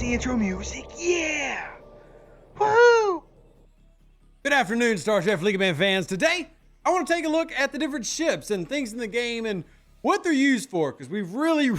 the intro music. Yeah! Woohoo! Good afternoon, Star Chef League of Man fans. Today, I want to take a look at the different ships and things in the game and what they're used for, because we've really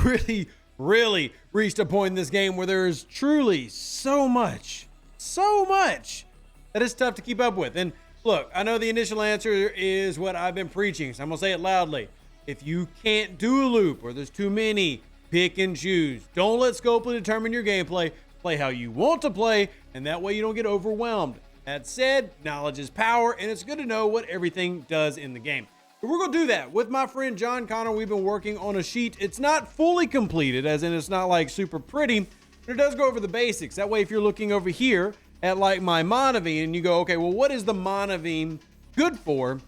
reached a point in this game where there is truly so much that it's tough to keep up with. And look, I know the initial answer is what I've been preaching, so I'm going to say it loudly. If you can't do a loop or there's too many, pick and choose. Don't let Scopely determine your gameplay. Play how you want to play, and that way you don't get overwhelmed. That said, knowledge is power, and it's good to know what everything does in the game. But we're going to do that with my friend John Connor. We've been working on a sheet. It's not fully completed, as in it's not like super pretty, but it does go over the basics. That way, if you're looking over here at like my Monavine, and you go, okay, well, what is the Monavine good for?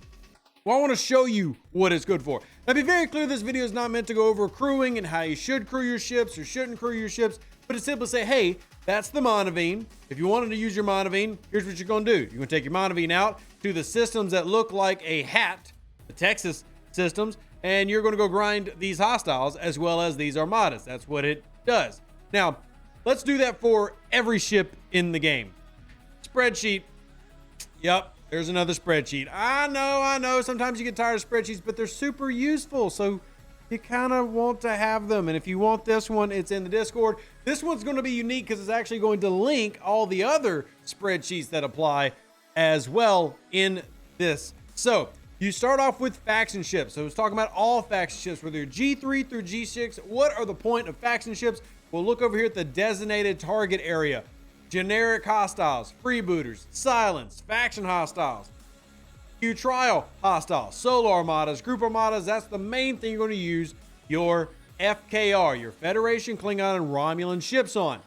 Well, I want to show you what it's good for. Now, be very clear, this video is not meant to go over crewing and how you should crew your ships or shouldn't crew your ships, but it's simply say, hey, that's the Monavine. If you wanted to use your Monavine, here's what you're going to do. You're going to take your Monavine out to the systems that look like a hat, the Texas systems, and you're going to go grind these hostiles as well as these armadas. That's what it does. Now, let's do that for every ship in the game. Spreadsheet. Yep, there's another spreadsheet. I know. Sometimes you get tired of spreadsheets, but they're super useful. So you kind of want to have them. And if you want this one, it's in the Discord. This one's going to be unique because it's actually going to link all the other spreadsheets that apply as well in this. So you start off with faction ships. So it's talking about all faction ships, whether you're G3 through G6. What are the point of faction ships? We'll look over here at the designated target area. Generic hostiles, freebooters, silence, faction hostiles, Q trial hostiles, solo armadas, group armadas. That's the main thing you're going to use your FKR, your Federation, Klingon, and Romulan ships on.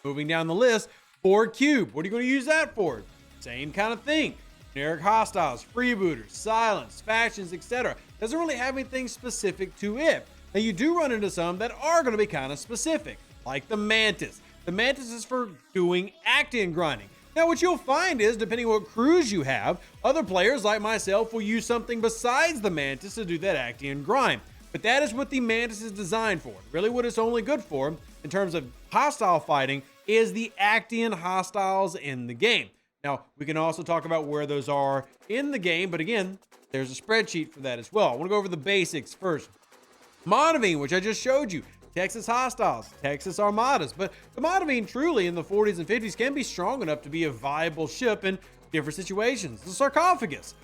Moving down the list, Borg Cube. What are you going to use that for? Same kind of thing. Generic hostiles, freebooters, silence, factions, etc. Doesn't really have anything specific to it. Now you do run into some that are going to be kind of specific, like the Mantis. The Mantis is for doing act-in grinding. Now, what you'll find is, depending on what crews you have, other players like myself will use something besides the Mantis to do that act-in grind. But that is what the Mantis is designed for. Really what it's only good for, in terms of hostile fighting, is the act-in hostiles in the game. Now, we can also talk about where those are in the game, but again, there's a spreadsheet for that as well. I want to go over the basics first. Monavine, which I just showed you. Texas hostiles, Texas armadas. But the Monavine truly in the 40s and 50s can be strong enough to be a viable ship in different situations. The sarcophagus,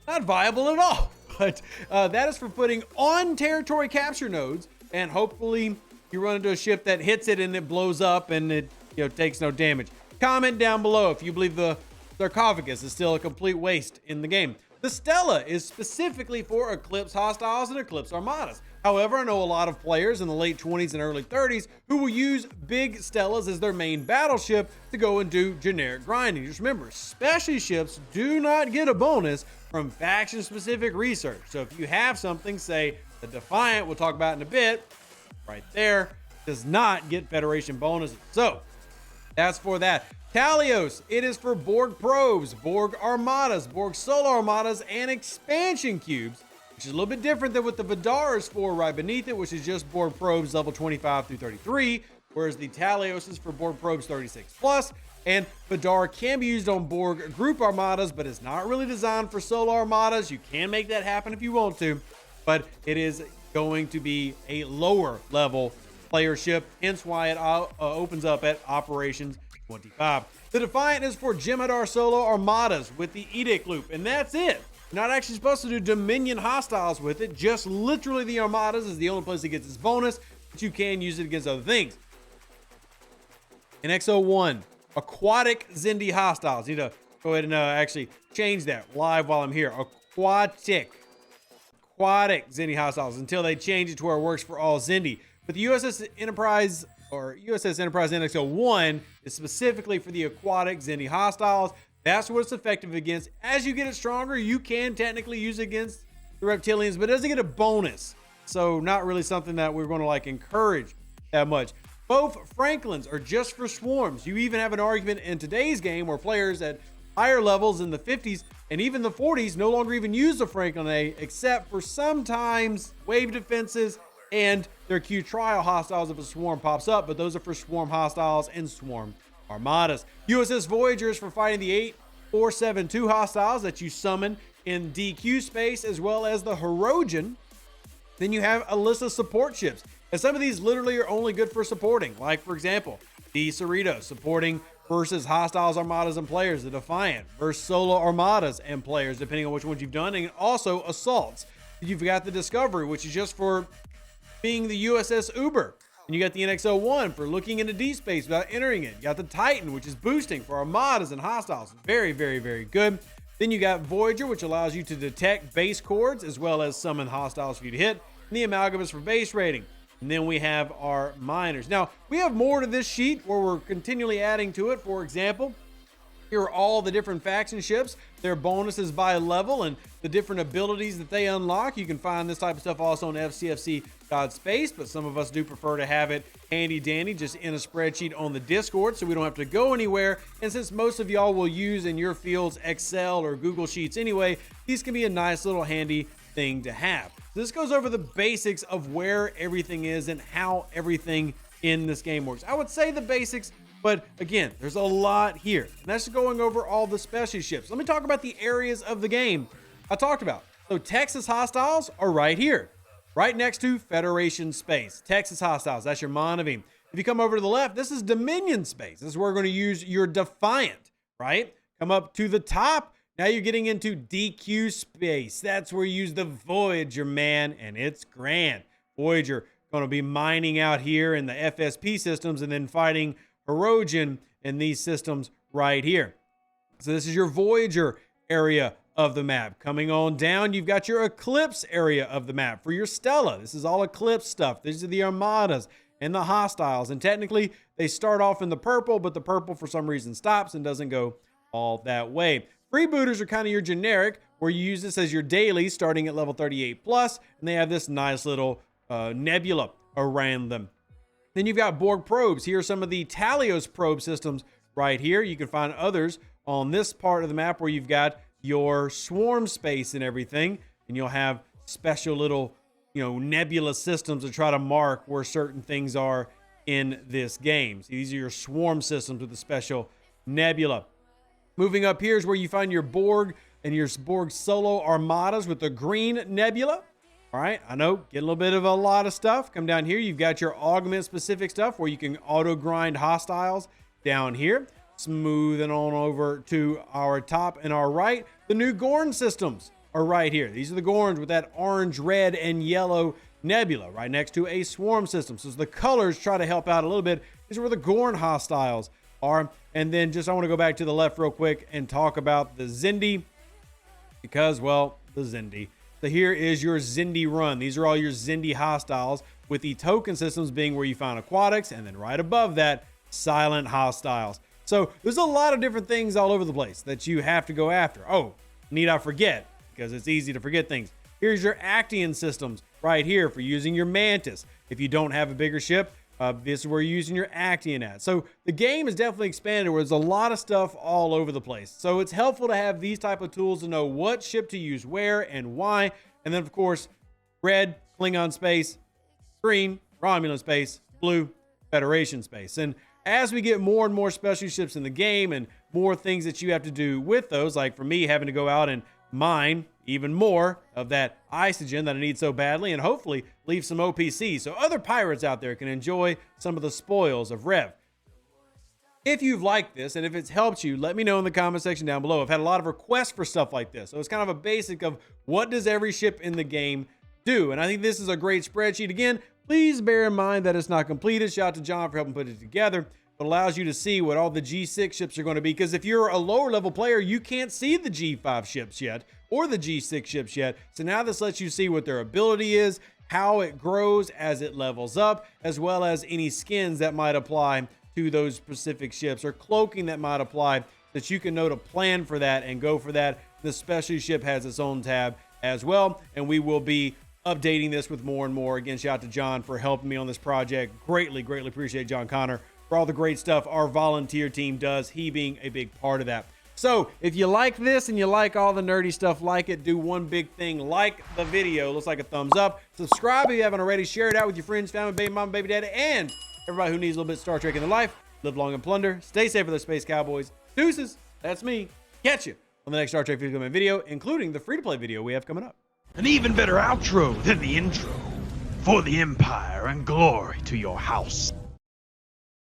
not viable at all, but that is for putting on territory capture nodes, and hopefully you run into a ship that hits it and it blows up and it takes no damage. Comment down below if you believe the sarcophagus is still a complete waste in the game. The Stella is specifically for Eclipse hostiles and Eclipse armadas. However, I know a lot of players in the late 20s and early 30s who will use big Stellas as their main battleship to go and do generic grinding. Just remember, specialty ships do not get a bonus from faction-specific research. So if you have something, say the Defiant, we'll talk about in a bit, right there, does not get Federation bonuses. So that's for that. Talios, it is for Borg probes, Borg armadas, Borg solar armadas, and expansion cubes, which is a little bit different than what the Vidar is for right beneath it, which is just Borg probes level 25 through 33, whereas the Talios is for Borg probes 36 plus, and Vidar can be used on Borg group armadas, but it's not really designed for solo armadas. You can make that happen if you want to, but it is going to be a lower level player ship, hence why it opens up at Operations 25. The Defiant is for Jem'Hadar solo armadas with the Edict loop, and that's it. You're not actually supposed to do Dominion hostiles with it, just literally the armadas is the only place it gets its bonus, but you can use it against other things. In XO1, aquatic Xindi hostiles. Need to go ahead and actually change that live while I'm here. Aquatic Xindi hostiles until they change it to where it works for all Xindi. But the USS Enterprise or USS Enterprise NX-01 is specifically for the aquatic Xindi hostiles. That's what it's effective against. As you get it stronger, you can technically use it against the reptilians, but it doesn't get a bonus. So not really something that we're going to like encourage that much. Both Franklins are just for swarms. You even have an argument in today's game where players at higher levels in the 50s and even the 40s no longer even use the Franklin A, except for sometimes wave defenses and their Q trial hostiles if a swarm pops up, but those are for swarm hostiles and swarm armadas. USS Voyager is for fighting the 8472 hostiles that you summon in DQ space, as well as the Hirogen. Then you have a list of support ships, and some of these literally are only good for supporting, like for example the Cerritos supporting versus hostiles, armadas, and players, the Defiant versus solo armadas and players, depending on which ones you've done, and also assaults. You've got the Discovery, which is just for being the USS Uber, and you got the NX-01 for looking into deep space without entering it. You got the Titan, which is boosting for armadas and hostiles. Very, very, very good. Then you got Voyager, which allows you to detect base chords as well as summon hostiles for you to hit. And the Amalgam is for base rating. And then we have our miners. Now, we have more to this sheet where we're continually adding to it. For example, here are all the different faction ships, their bonuses by level, and the different abilities that they unlock. You can find this type of stuff also on STFC.space, but some of us do prefer to have it handy dandy just in a spreadsheet on the Discord so we don't have to go anywhere. And since most of y'all will use in your fields Excel or Google Sheets anyway, these can be a nice little handy thing to have. So this goes over the basics of where everything is and how everything in this game works. I would say the basics, but again, there's a lot here. And that's going over all the special ships. Let me talk about the areas of the game I talked about. So Texas hostiles are right here, right next to Federation space. Texas hostiles, that's your Monavim. If you come over to the left, this is Dominion space. This is where we're going to use your Defiant, right? Come up to the top. Now you're getting into DQ space. That's where you use the Voyager, man, and it's grand. Voyager going to be mining out here in the FSP systems and then fighting Hirogen in these systems right here. So this is your Voyager area of the map. Coming on down, you've got your Eclipse area of the map for your Stella. This is all Eclipse stuff. These are the Armadas and the hostiles. And technically, they start off in the purple, but the purple for some reason stops and doesn't go all that way. Freebooters are kind of your generic, where you use this as your daily starting at level 38 plus, and they have this nice little nebula around them. Then you've got Borg probes. Here are some of the Talios probe systems right here. You can find others on this part of the map where you've got your swarm space and everything, and you'll have special little, nebula systems to try to mark where certain things are in this game. So these are your swarm systems with the special nebula. Moving up here is where you find your Borg and your Borg solo armadas with the green nebula. All right, I know, get a little bit of a lot of stuff. Come down here, you've got your augment specific stuff where you can auto grind hostiles down here. Smoothing on over to our top and our right. The new Gorn systems are right here. These are the Gorns with that orange, red, and yellow nebula right next to a swarm system. So the colors try to help out a little bit. These are where the Gorn hostiles are. And then I want to go back to the left real quick and talk about the Xindi because, well, the Xindi. So here is your Xindi run. These are all your Xindi hostiles with the token systems being where you find aquatics and then right above that, silent hostiles. So there's a lot of different things all over the place that you have to go after. Oh, need I forget, because it's easy to forget things. Here's your Actian systems right here for using your Mantis. If you don't have a bigger ship, this is where you're using your Actian at. So the game is definitely expanded where there's a lot of stuff all over the place. So it's helpful to have these type of tools to know what ship to use where and why. And then of course, red, Klingon space, green, Romulan space, blue, Federation space. And as we get more and more special ships in the game and more things that you have to do with those, like for me having to go out and mine even more of that isogen that I need so badly and hopefully leave some OPC so other pirates out there can enjoy some of the spoils of Rev. If you've liked this and if it's helped you, let me know in the comment section down below. I've had a lot of requests for stuff like this. So it's kind of a basic of what does every ship in the game do? And I think this is a great spreadsheet. Again, please bear in mind that it's not completed. Shout out to John for helping put it together. It allows you to see what all the G6 ships are going to be. Because if you're a lower level player, you can't see the G5 ships yet or the G6 ships yet. So now this lets you see what their ability is, how it grows as it levels up, as well as any skins that might apply to those specific ships or cloaking that might apply, that you can know to plan for that and go for that. The specialty ship has its own tab as well. And we will be updating this with more and more. Again, shout out to John for helping me on this project. Greatly appreciate John Connor for all the great stuff our volunteer team does, he being a big part of that. So if you like this and you like all the nerdy stuff like it, do one big thing: like the video. Looks like a thumbs up. Subscribe if you haven't already. Share it out with your friends, family, baby mama, baby daddy, and everybody who needs a little bit of Star Trek in their life. Live long and plunder. Stay safe for the space cowboys. Deuces. That's me. Catch you on the next Star Trek video, including the free-to-play video we have coming up. An even better outro than the intro. For the Empire and glory to your house.